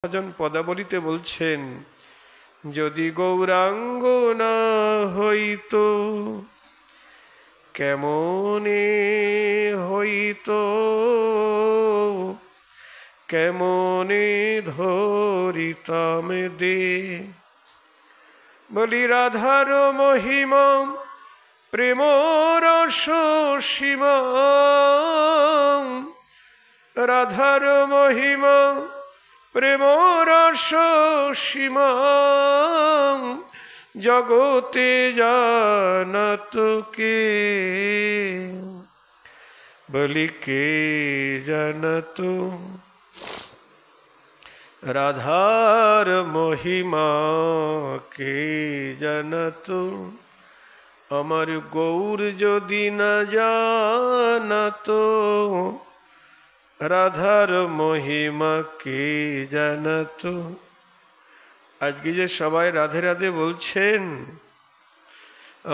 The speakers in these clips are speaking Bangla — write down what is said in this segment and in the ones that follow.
ভজন পদাবলিতে বলছেন, যদি গৌরাঙ্গ না হইতো কেমনে হইতো, কেমনে ধরিতাম দে। বলি রাধার মহিমা প্রেম রস সীমা, রাধার মহিমা প্রেম রস সীমা, জগতে জানত কে। বলি কে জানত রাধার মহিমা, কে জানত। আমার গৌর যদি না জানত রাধার মহিমা, কে জানত। আজকে যে সবাই রাধে রাধে বলছেন,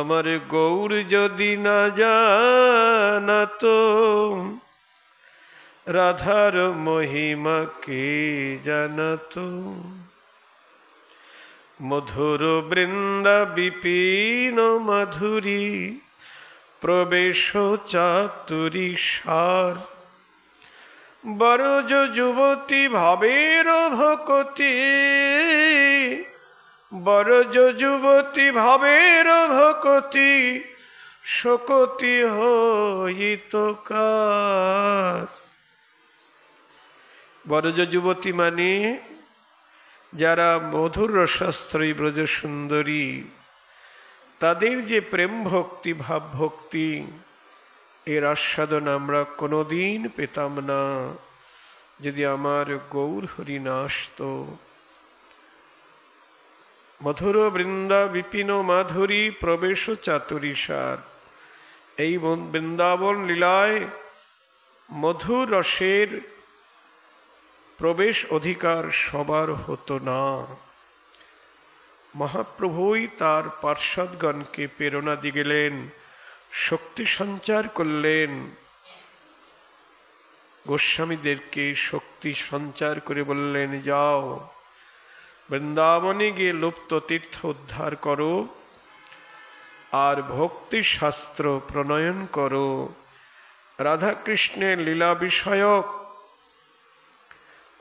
আমার গৌর যদি না জানত রাধার মহিমা, কে জানত। মধুর বৃন্দা বিপিন মাধুরী, প্রবেশ চাতুরী সার। বরজ যুবতী ভাবের ভকতি, বরজ যুবতী ভাবের ভকতি, শোকতি হইত কার। বরজ যুবতী মানে যারা মধুর রসাশ্রয়ী ব্রজ সুন্দরী, তাদের যে প্রেম ভক্তি ভাব ভক্তি, এর আস্বাদন আমরা কোনোদিন পেতাম না যদি আমার গৌর হরি না আসত। মধুর বৃন্দা বিপিন মাধুরী, প্রবেশ চাতুরী সার। এই বৃন্দাবন লীলায় মধুর রসের প্রবেশ অধিকার সবার হতো না। মহাপ্রভুই তার পার্ষদগণকে প্রেরণা দিয়ে গেলেন, শক্তি সঞ্চার করলেন। গোস্বামীদেরকে শক্তি সঞ্চার করে বললেন, যাও বৃন্দাবনে গিয়ে লুপ্ত তীর্থ উদ্ধার করো, আর ভক্তি শাস্ত্র প্রণয়ন করো, রাধা কৃষ্ণের লীলা বিষয়ক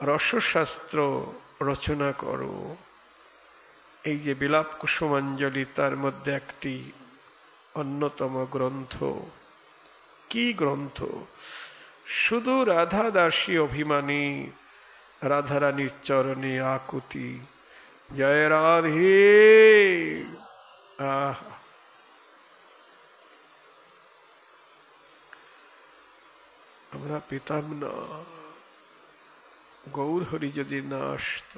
রসশাস্ত্র রচনা করো। এই যে বিলাপ কুসুমাঞ্জলি, তার মধ্যে একটি অন্যতম গ্রন্থ। কি গ্রন্থ? শুধু রাধা দাসী অভিমানী, রাধারানীর চরণে আকুতি। জয় রাধে। আমরা পেতাম না গৌর হরি যদি না আসত।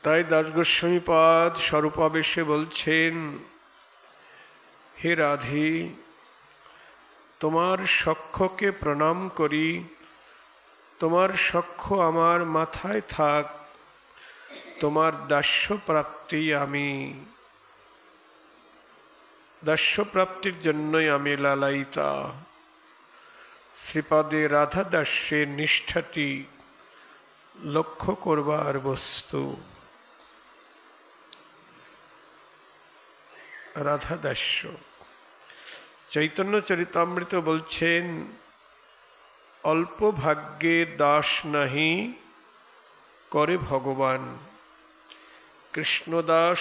তাই দাস গোস্বামী পাদ স্বরূপাবেশে বলছেন, হে রাধে, তোমার সখ্যকে প্রণাম করি, তোমার সখ্য আমার মাথায় থাক, তোমার দাস্য প্রাপ্তি আমি, দাস্য প্রাপ্তির জন্যই আমি লালায়িতা। শ্রীপাদে রাধা দাস্যের নিষ্ঠাটি লক্ষ্য করবার বস্তু। রাধা দাস্য। চৈতন্য চরিতামৃত বলছেন, অল্প ভাগ্যে দাস নাহি করে ভগবান। কৃষ্ণদাস